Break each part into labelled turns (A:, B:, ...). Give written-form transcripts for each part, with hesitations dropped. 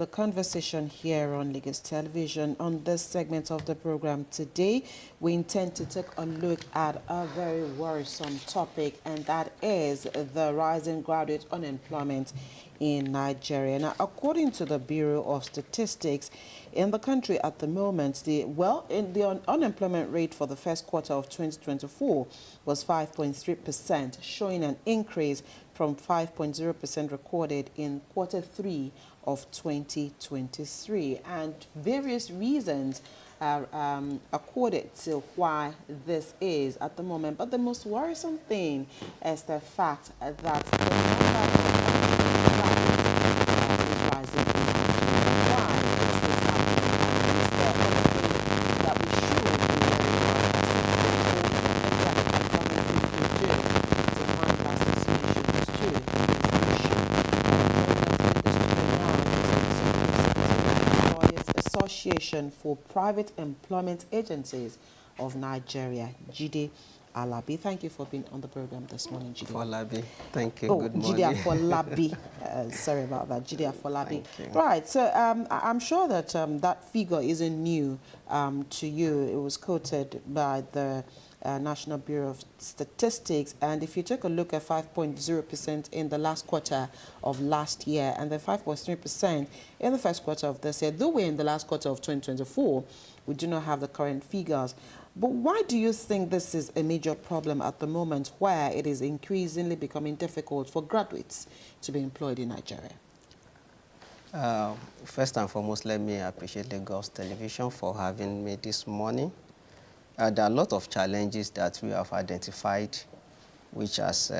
A: The conversation here on Lagos Television. On this segment of the program today, we intend to take a look at a very worrisome topic, and that is the rising graduate unemployment in Nigeria. Now, according to the Bureau of Statistics, in the country at the moment, the unemployment rate for the first quarter of 2024 was 5.3%, showing an increase from 5.0% recorded in quarter 3 of 2023, and various reasons are accorded to why this is at the moment. But the most worrisome thing is the fact that the number of is rising. Why is this happening? And is there anything that we should be Association for Private Employment Agencies of Nigeria, Jide Afolabi. Thank you for being on the program this morning, Jide.
B: Afolabi. Thank you.
A: Oh,
B: good morning.
A: Jide Afolabi. Sorry about that, Jide Afolabi. Right, so I'm sure that that figure isn't new to you. It was quoted by the National Bureau of Statistics, and if you take a look at 5.0% in the last quarter of last year and then 5.3% in the first quarter of this year, though we're in the last quarter of 2024, we do not have the current figures. But why do you think this is a major problem at the moment, where it is increasingly becoming difficult for graduates to be employed in Nigeria?
B: First and foremost, let me appreciate Lagos Television for having me this morning. There are a lot of challenges that we have identified, which has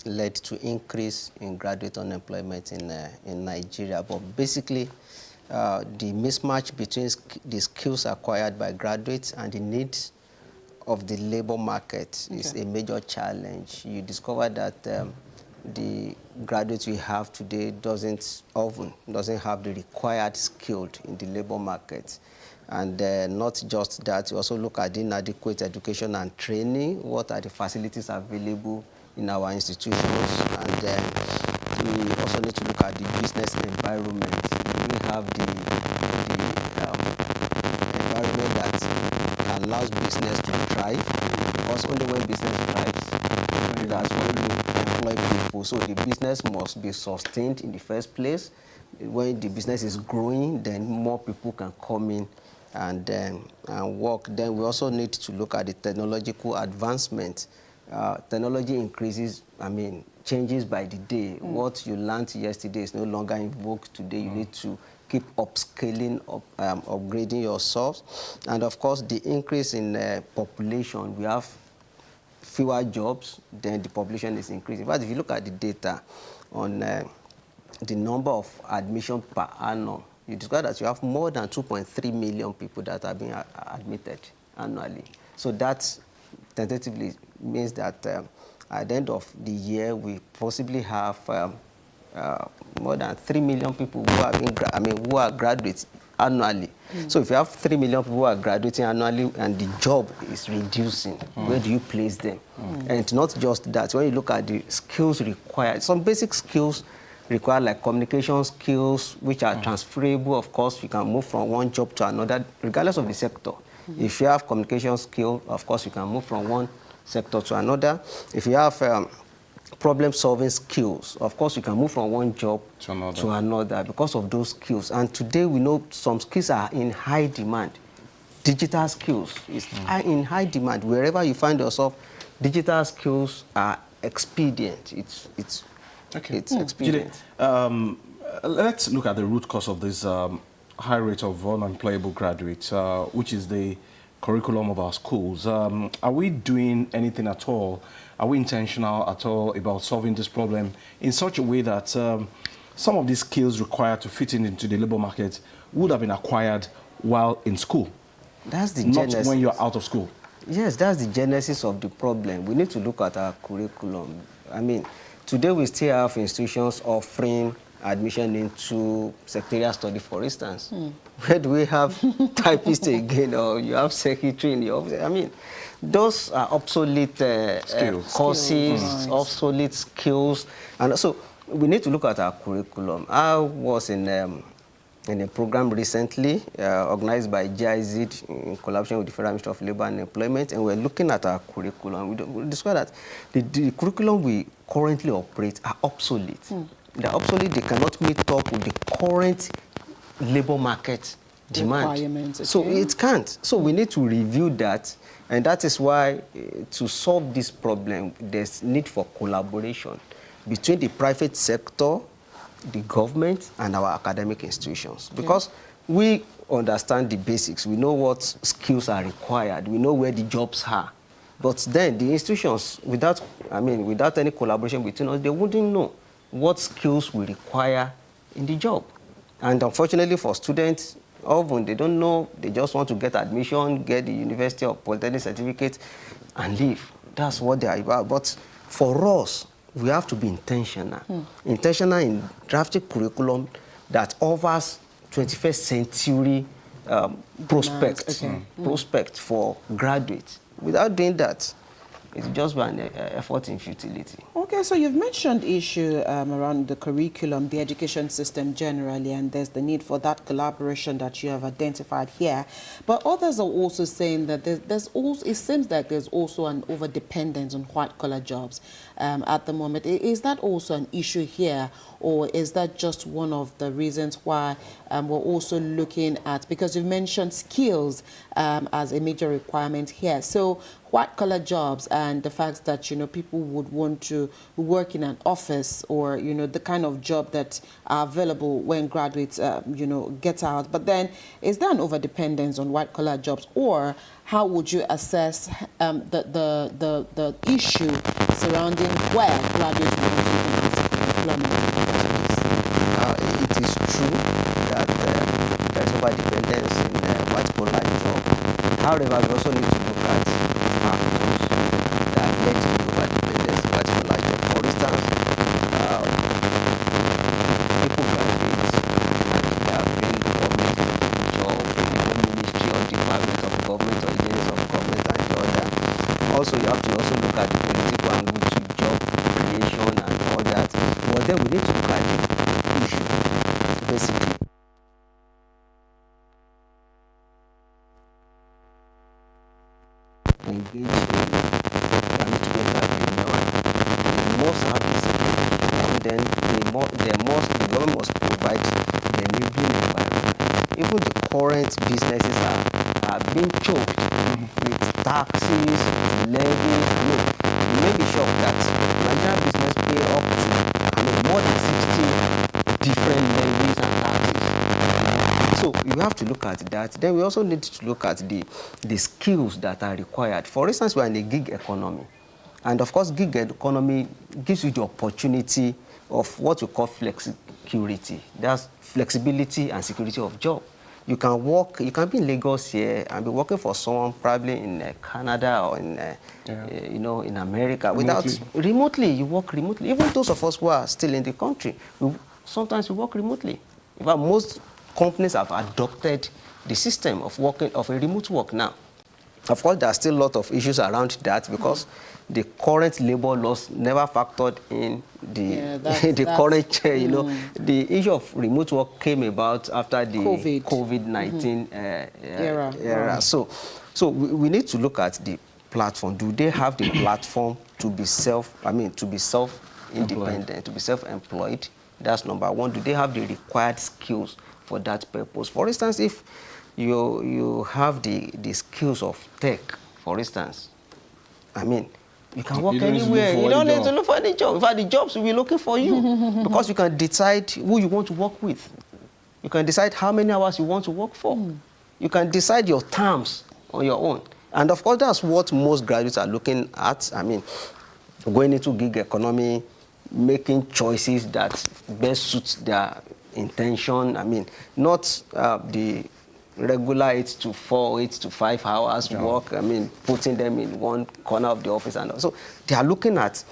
B: led to increase in graduate unemployment in Nigeria. But basically, the mismatch between the skills acquired by graduates and the needs of the labor market is a major challenge. You discover that the graduates we have today doesn't have the required skilled in the labor market. And not just that, we also look at inadequate education and training. What are the facilities available in our institutions? And then we also need to look at the business environment. We have the environment that allows business to thrive, because only when business thrives, that's when you employ people. So the business must be sustained in the first place. When the business is growing, then more people can come in and work. Then we also need to look at the technological advancement. Technology increases, changes by the day. What you learned yesterday is no longer in vogue today. You need to keep upscaling, upgrading yourself. And of course, the increase in population. We have fewer jobs, then the population is increasing. But if you look at the data on the number of admissions per annum, you discover that you have more than 2.3 million people that are being admitted annually. So that tentatively means that at the end of the year, we possibly have more than 3 million people who are who are graduates annually. So if you have 3 million people who are graduating annually and the job is reducing, where do you place them? And not just that, when you look at the skills required, some basic skills require, like communication skills, which are transferable. Of course, you can move from one job to another, regardless of the sector. If you have communication skill, of course, you can move from one sector to another. If you have problem-solving skills, of course, you can move from one job to another because of those skills. And today, we know some skills are in high demand. Digital skills is in high demand. Wherever you find yourself, digital skills are expedient. It's expedient.
C: Jide, let's look at the root cause of this high rate of unemployable graduates, which is the curriculum of our schools. Are we doing anything at all? Are we intentional at all about solving this problem in such a way that some of these skills required to fit into the labor market would have been acquired while in school?
B: That's the
C: not
B: genesis.
C: When you're out of school.
B: Yes, that's the genesis of the problem. We need to look at our curriculum. Today we still have institutions offering admission into secretarial study, for instance. Where do we have typists again, or you have secretary in the office? Those are obsolete courses, obsolete skills. And so we need to look at our curriculum. I was in a program recently organized by GIZ in collaboration with the Federal Ministry of Labor and Employment, and we're looking at our curriculum. We discovered that the curriculum we currently operate are obsolete. They're obsolete. They cannot meet up with the current labor market demand.
A: Requirements, okay.
B: So it can't. So we need to review that, and that is why to solve this problem, there's need for collaboration between the private sector, the government, and our academic institutions. Because we understand the basics. We know what skills are required. We know where the jobs are. But then the institutions, without any collaboration between us, they wouldn't know what skills we require in the job. And unfortunately for students, often they don't know. They just want to get admission, get the university or polytechnic certificate, and leave. That's what they are about. But for us, we have to be intentional. Intentional in drafting curriculum that offers 21st century prospect for graduates. Without doing that, it's just an effort in futility.
A: Okay, so you've mentioned issue around the curriculum, the education system generally, and there's the need for that collaboration that you have identified here. But others are also saying that it seems like there's also an over-dependence on white-collar jobs at the moment. Is that also an issue here, or is that just one of the reasons why we're also looking at, because you've mentioned skills as a major requirement here. So white-collar jobs and the fact that, people would want to work in an office or, the kind of job that are available when graduates, get out. But then, is there an over-dependence on white-collar jobs, or how would you assess the issue surrounding where graduates will want to employment?
B: It is true that there's over-dependence in white-collar jobs. However, we also need to look at factors that led to the over-dependence in white-collar jobs. For instance, people graduate and they are doing government job, ministry or department of government or agencies of government and the other. Also, you have to also look at the political angle to job creation and all that. But then we need to look at the issue, basically. Engage in must have discipline, and then the government must provide the enabling environment. Even the current businesses are being choked with taxes, levies. You may be shocked that Nigerian business pay up to more than 60 different levies and taxes. So you have to look at that. Then we also need to look at the skills that are required. For instance, we are in a gig economy. And of course, gig economy gives you the opportunity of what we call flexicurity. That's flexibility and security of job. You can work, you can be in Lagos here and be working for someone probably in Canada or in, in America. Remotely, you work remotely. Even those of us who are still in the country, sometimes we work remotely. In fact, most companies have adopted the system of a remote work now. Of course, there are still a lot of issues around that because the current labor laws never factored in the current, the issue of remote work came about after the COVID-19 era. So we need to look at the platform. Do they have the platform to be self-independent, to be self-employed? That's number one. Do they have the required skills for that purpose? For instance, if you have the skills of tech, for instance, you can work anywhere. You don't need to look for any job. In fact, the jobs will be looking for you because you can decide who you want to work with. You can decide how many hours you want to work for. You can decide your terms on your own. And of course, that's what most graduates are looking at. Going into gig economy, making choices that best suits their intention. Not the regular 8 to 4, 8 to 5 hours work. Putting them in one corner of the office. And so they are looking at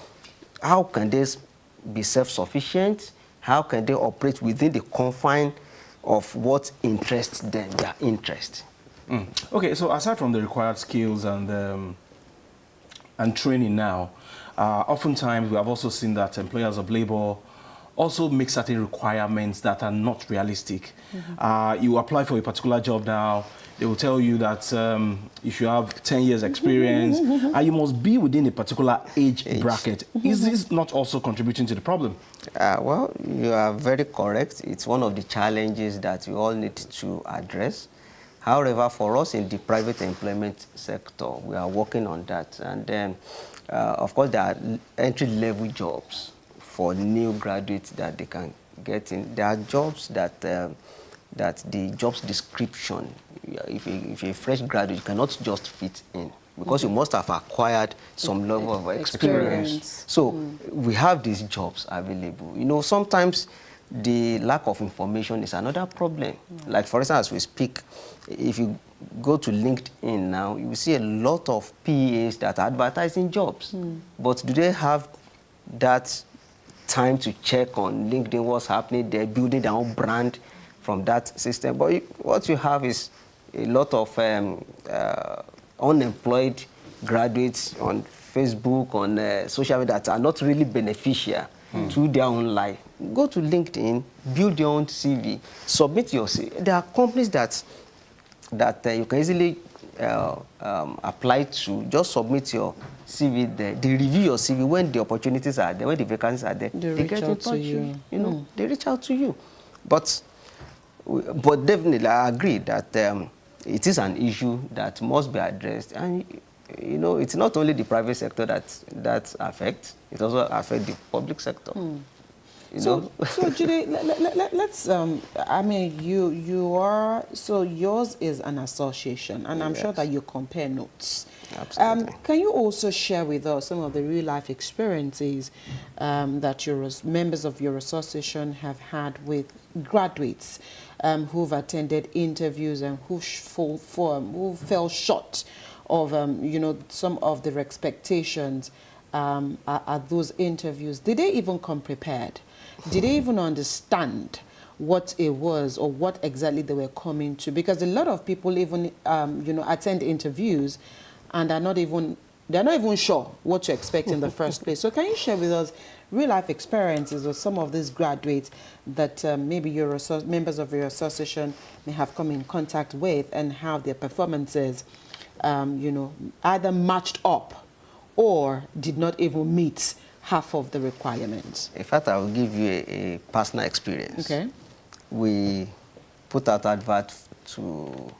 B: how can they be self-sufficient, how can they operate within the confine of what interests them, their interest.
C: Okay, so aside from the required skills and training now, oftentimes we have also seen that employers of labor also make certain requirements that are not realistic. You apply for a particular job now, they will tell you that you should have 10 years experience and you must be within a particular age bracket. Is this not also contributing to the problem?
B: Well, you are very correct. It's one of the challenges that we all need to address. However, for us in the private employment sector, we are working on that. And then, of course, there are entry-level jobs for new graduates that they can get in. There are jobs that the job's description, if you're a fresh graduate, you cannot just fit in because you must have acquired some level of experience. So we have these jobs available. You know, sometimes the lack of information is another problem. Like, for instance, as we speak, if you go to LinkedIn now, you will see a lot of PAs that are advertising jobs. But do they have that time to check on LinkedIn what's happening? They're building their own brand from that system. But what you have is a lot of unemployed graduates on Facebook, on social media that are not really beneficial to their own life. Go to LinkedIn, build your own CV, submit your CV. There are companies that you can easily apply to. Just submit your CV there. They review your CV when the opportunities are there, when the vacancies are there.
A: They
B: get in
A: reach out
B: touch
A: to you.
B: You know, they reach out to you. But definitely, I agree that it is an issue that must be addressed. And, you know, it's not only the private sector that affects, it also affects the public sector. You know?
A: So Jide, let's, I mean, so yours is an association, and I'm sure that you compare notes.
B: Absolutely.
A: Can you also share with us some of the real-life experiences that your members of your association have had with graduates who've attended interviews and who fell short of, you know, some of their expectations at those interviews? Did they even come prepared? Did they even understand what it was or what exactly they were coming to? Because a lot of people even, you know, attend interviews and they're not even sure what to expect in the first place. So can you share with us real-life experiences of some of these graduates that maybe your members of your association may have come in contact with, and how their performances, you know, either matched up or did not even meet half of the requirements?
B: In fact, I will give you a personal experience.
A: Okay.
B: We put out advert to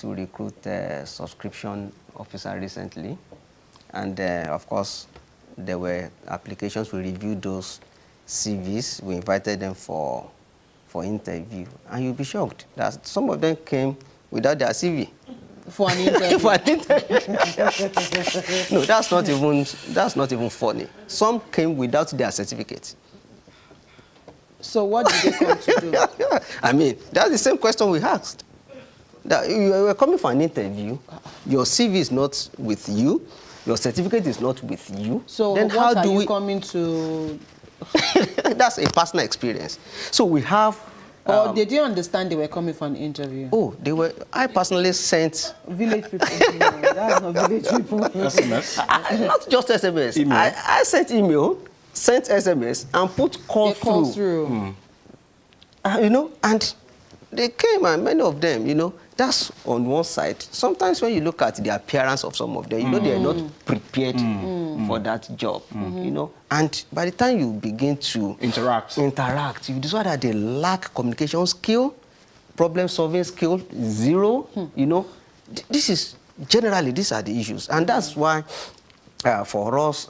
B: recruit a subscription officer recently. And of course, there were applications. We reviewed those CVs. We invited them for interview. And you'll be shocked that some of them came without their CV.
A: For an interview.
B: For an interview. No, that's not even funny. Some came without their certificate.
A: So what did they come to do?
B: I mean, that's the same question we asked. That you were coming for an interview, your CV is not with you, your certificate is not with you.
A: So
B: then
A: what
B: how
A: are
B: do
A: you
B: we
A: coming to?
B: That's a personal experience. So we have.
A: Or did you understand they were coming for an interview?
B: Oh, they were. I personally sent
A: Village people. No, that's not village people.
C: SMS?
B: not just SMS.
C: Email.
B: I sent email, sent SMS, and put call
A: They call
B: through.
A: through.
B: You know, and they came, and many of them, you know, that's on one side. Sometimes when you look at the appearance of some of them, you know they are not prepared for that job, you know. And by the time you begin to
C: Interact,
B: you discover that they lack communication skill, problem-solving skill, zero, you know. This is, generally, these are the issues. And that's why, for us,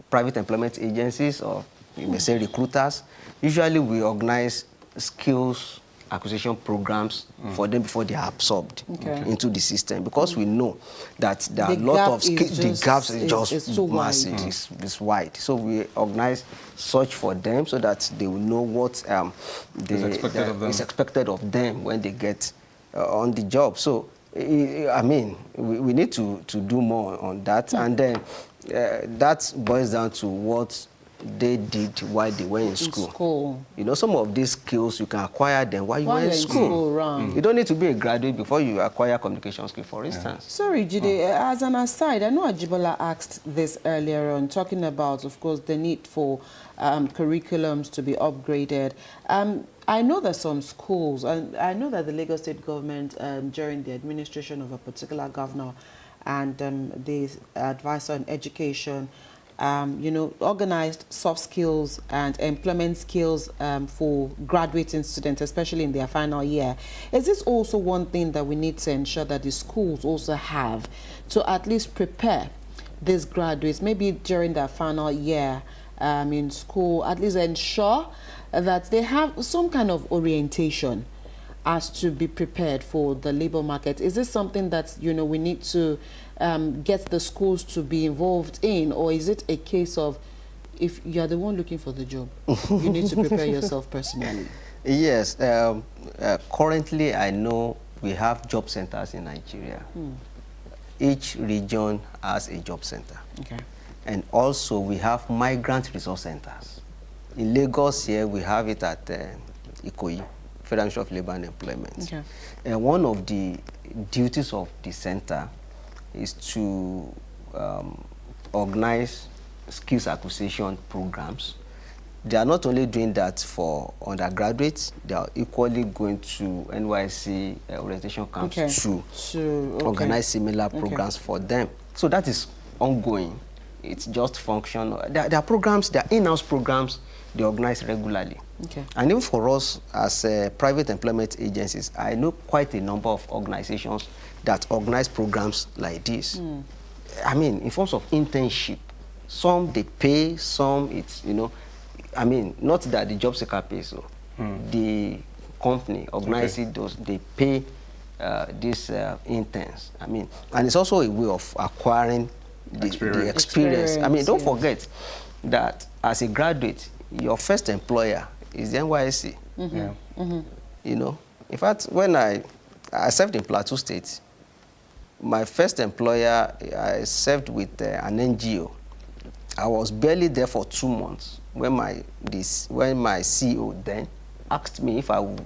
B: private employment agencies, or you may say recruiters, usually we organize skills acquisition programs for them before they are absorbed into the system, because we know that there are a lot of skills. The gaps is just
A: so
B: massive,
A: wide.
B: it's wide. So we organize search for them so that they will know what is expected of them when they get on the job. So I mean, we need to do more on that, and then that boils down to what they did while they were in school.
A: School.
B: You know, some of these skills, you can acquire them while you were in school. You don't need to be a graduate before you acquire communication skills, for instance.
A: Sorry, Jide, as an aside, I know Ajibola asked this earlier on, talking about, of course, the need for curriculums to be upgraded. I know that some schools, and I know that the Lagos State government, during the administration of a particular governor and the advisor on education, you know, organized soft skills and employment skills for graduating students, especially in their final year. Is this also one thing that we need to ensure that the schools also have to at least prepare these graduates, maybe during their final year in school, at least ensure that they have some kind of orientation as to be prepared for the labor market? Is this something that, you know, we need to get the schools to be involved in, or is it a case of if you're the one looking for the job, you need to prepare yourself personally?
B: Yes. Currently, I know we have job centers in Nigeria. Each region has a job center.
A: Okay.
B: And also, we have migrant resource centers. In Lagos here, we have it at Ikoyi, Federal Ministry of Labor and Employment.
A: Okay.
B: And one of the duties of the center is to organize skills acquisition programs. They are not only doing that for undergraduates, they are equally going to NYC orientation camps to organize similar programs for them. So that is ongoing. It's just function. There are programs, there are in-house programs they organize regularly.
A: Okay.
B: And even for us as private employment agencies, I know quite a number of organizations that organize programs like this. I mean, in forms of internship, some they pay, some it's, you know, I mean, not that the job seeker pays, so the company organizing those, they pay these interns. I mean, and it's also a way of acquiring the experience. I mean, don't forget that as a graduate, your first employer is the NYSC. You know, in fact, when I served in Plateau State, my first employer, I served with an NGO. I was barely there for 2 months when my CEO then asked me if I would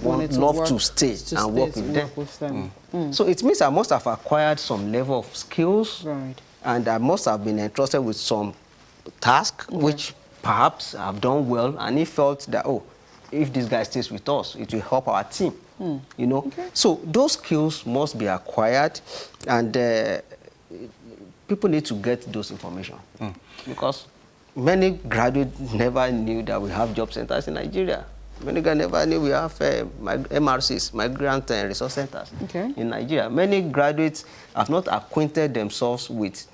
B: love to stay and work with them. So it means I must have acquired some level of skills, and I must have been entrusted with some task, which perhaps I've done well, and he felt that, oh, if this guy stays with us, it will help our team. You know, so those skills must be acquired, and people need to get those information because many graduates never knew that we have job centers in Nigeria. Many guys never knew we have MRCs, migrant resource centers in Nigeria. Many graduates have not acquainted themselves with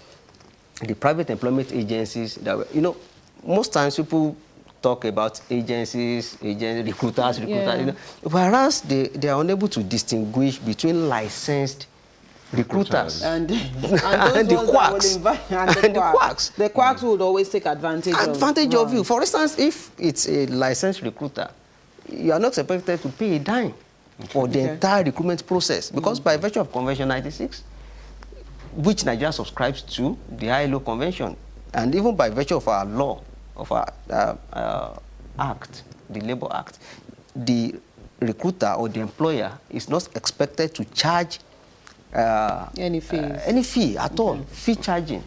B: the private employment agencies that, you know, most times people talk about agencies, recruiters, you know, whereas they are unable to distinguish between licensed recruiters and the quacks.
A: The quacks would always take advantage
B: of you. For instance, if it's a licensed recruiter, you are not expected to pay a dime for the entire recruitment process, because by virtue of Convention 96, which Nigeria subscribes to, the ILO Convention, and even by virtue of our law, of our act, the Labor Act, the recruiter or the employer is not expected to charge any fee at all, fee charging.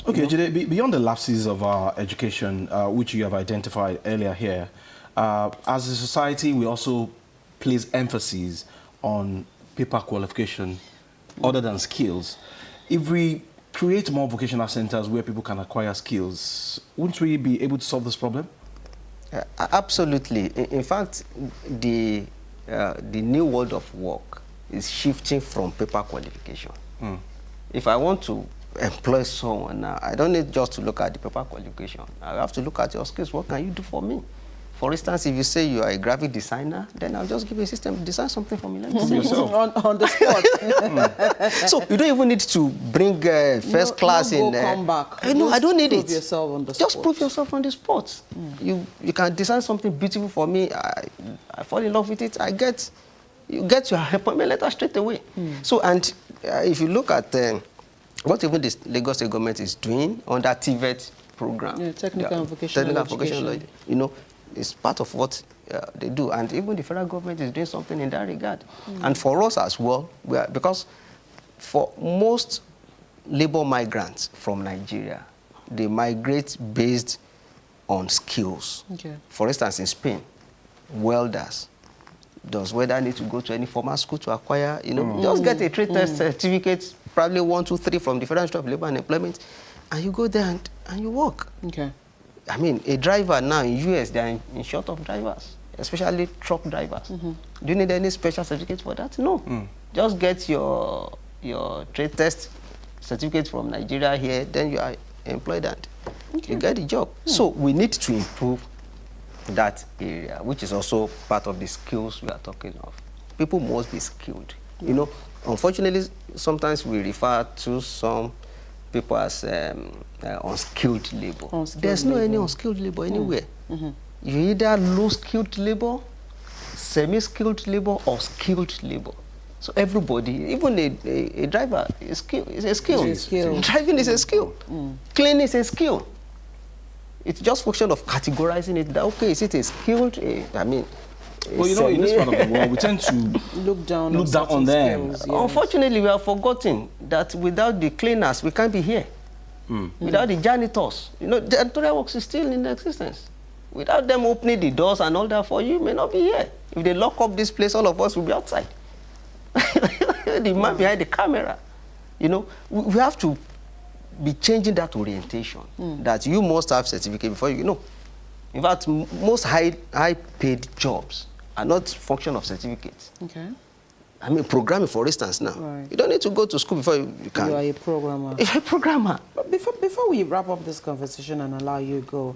C: Okay, Jide, beyond the lapses of our education, which you have identified earlier here, as a society, we also place emphasis on paper qualification other than skills. If we create more vocational centers where people can acquire skills, wouldn't we be able to solve this problem?
B: Absolutely. In fact, the new world of work is shifting from paper qualification. If I want to employ someone now, I don't need just to look at the paper qualification. I have to look at your skills. What can you do for me? For instance, if you say you are a graphic designer, then I'll just give you a system to design something for me. Let me see yourself.
A: on the spot.
B: So you don't even need to bring first class in.
A: Come back.
B: No, I don't need it.
A: Prove yourself on the
B: just
A: spot.
B: prove yourself on the spot. You can design something beautiful for me. I fall in love with it. You get your appointment letter straight away. So, and if you look at what even the Lagos State government is doing under TVET program.
A: Yeah, technical and vocational
B: Technical
A: education.
B: vocational, you know, it's part of what they do. And even the federal government is doing something in that regard. And for us as well, because for most labor migrants from Nigeria, they migrate based on skills.
A: Okay.
B: For instance, in Spain, welders, does welder need to go to any formal school to acquire, you know, just get a trade test certificate, probably 1, 2, 3 from the Federal Ministry of Labor and Employment, and you go there and you work.
A: Okay.
B: I mean, a driver now in US, they are in short of drivers, especially truck drivers. Do you need any special certificate for that? No. Just get your trade test certificate from Nigeria here, then you are employed and you get the job. So we need to improve that area, which is also part of the skills we are talking of. People must be skilled. You know, unfortunately, sometimes we refer to some people as unskilled labor. There's no any unskilled labor anywhere. You either low-skilled labor, semi-skilled labor, or skilled labor. So everybody, even a driver, is a skill. Driving is a skill. Cleaning is a skill. It's just function of categorizing it. That, okay, is it a skilled? I mean,
C: well, you know, in this part of the world, we tend to
A: look down
C: on them.
A: Skills, yes.
B: Unfortunately, we have forgotten that without the cleaners, we can't be here. Without the janitors, you know, janitorial works is still in existence. Without them opening the doors and all that for you, may not be here. If they lock up this place, all of us will be outside. The man behind the camera. You know, we have to be changing that orientation, that you must have certificate before you know. In fact, most high-paid jobs are not function of certificates.
A: Okay.
B: I mean, programming, for instance, now.
A: Right.
B: You don't need to go to school before you can.
A: You are a programmer.
B: You're a programmer.
A: But before we wrap up this conversation and allow you to go,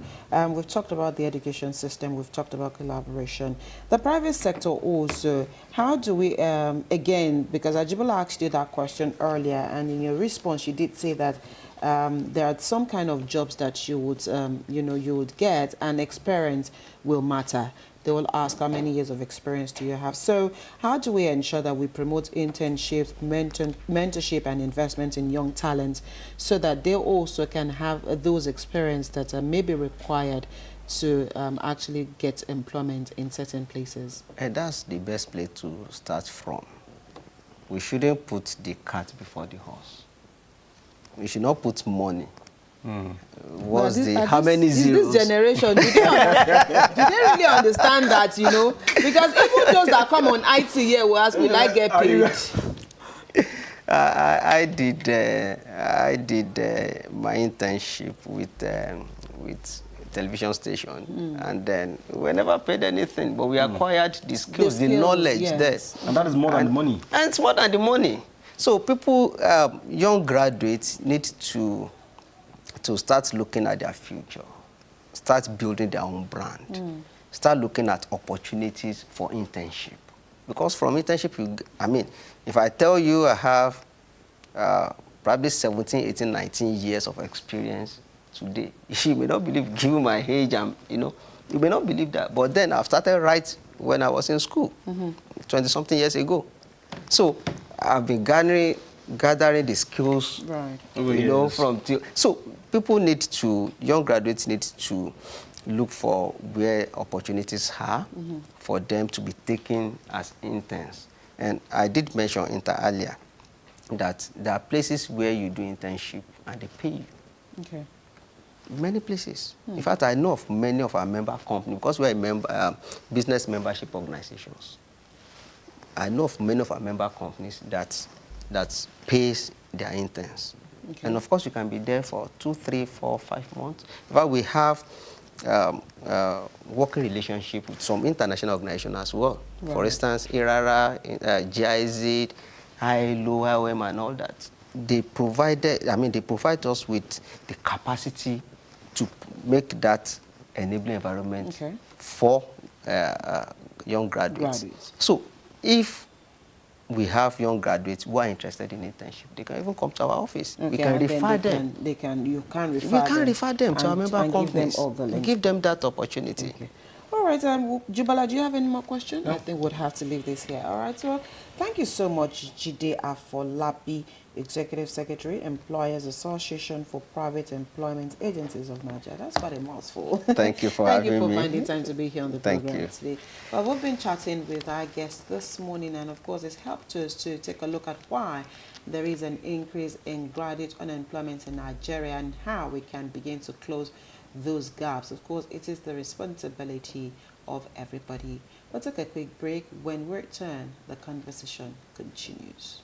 A: we've talked about the education system, we've talked about collaboration. The private sector also, how do we, again, because Ajibola asked you that question earlier, and in your response, you did say that there are some kind of jobs that you would, you would get, and experience will matter. They will ask how many years of experience do you have. So how do we ensure that we promote internships, mentorship and investment in young talent so that they also can have those experiences that are maybe required to actually get employment in certain places?
B: And that's the best place to start from. We shouldn't put the cart before the horse. We should not put money. How many zeros?
A: This generation, do they really understand that, you know? Because even those that come on IT here will ask, will I get paid?
B: I did my internship with television station, and then we never paid anything, but we acquired the skills, the knowledge there.
C: And that is more than the money.
B: And it's more than the money. So people, young graduates need to start looking at their future, start building their own brand, start looking at opportunities for internship. Because from internship, if I tell you I have probably 17, 18, 19 years of experience today, you may not believe, given my age, you may not believe that. But then I've started right when I was in school, 20-something years ago. So I've been gathering the skills, so people young graduates need to look for where opportunities are for them to be taken as interns. And I did mention earlier that there are places where you do internship and they pay you.
A: Okay.
B: Many places. In fact, I know of many of our member companies, because we are business membership organizations. I know of many of our member companies that pays their interns. Okay. And of course, you can be there for 2, 3, 4, 5 months. In fact, we have working relationship with some international organizations as well. Right. For instance, IRARA, GIZ, ILO, IOM, and all that. They provide us with the capacity to make that enabling environment for young graduates. So if we have young graduates who are interested in internship, they can even come to our office. We can refer them.
A: You can refer them
B: to our member companies. Give them that opportunity.
A: All right, Jubala, do you have any more questions?
C: No.
A: I think we'll have to leave this here. All right, so thank you so much, Jide Afolabi, Executive Secretary, Employers Association for Private Employment Agencies of Nigeria. That's quite a mouthful.
B: Thank you for
A: Thank you
B: having
A: for
B: me.
A: finding time to be here on the
B: Thank
A: program
B: you.
A: today. Well, we've been chatting with our guests this morning, and of course, it's helped us to take a look at why there is an increase in graduate unemployment in Nigeria and how we can begin to close those gaps. Of course, it is the responsibility of everybody. We'll take a quick break. When we return, the conversation continues.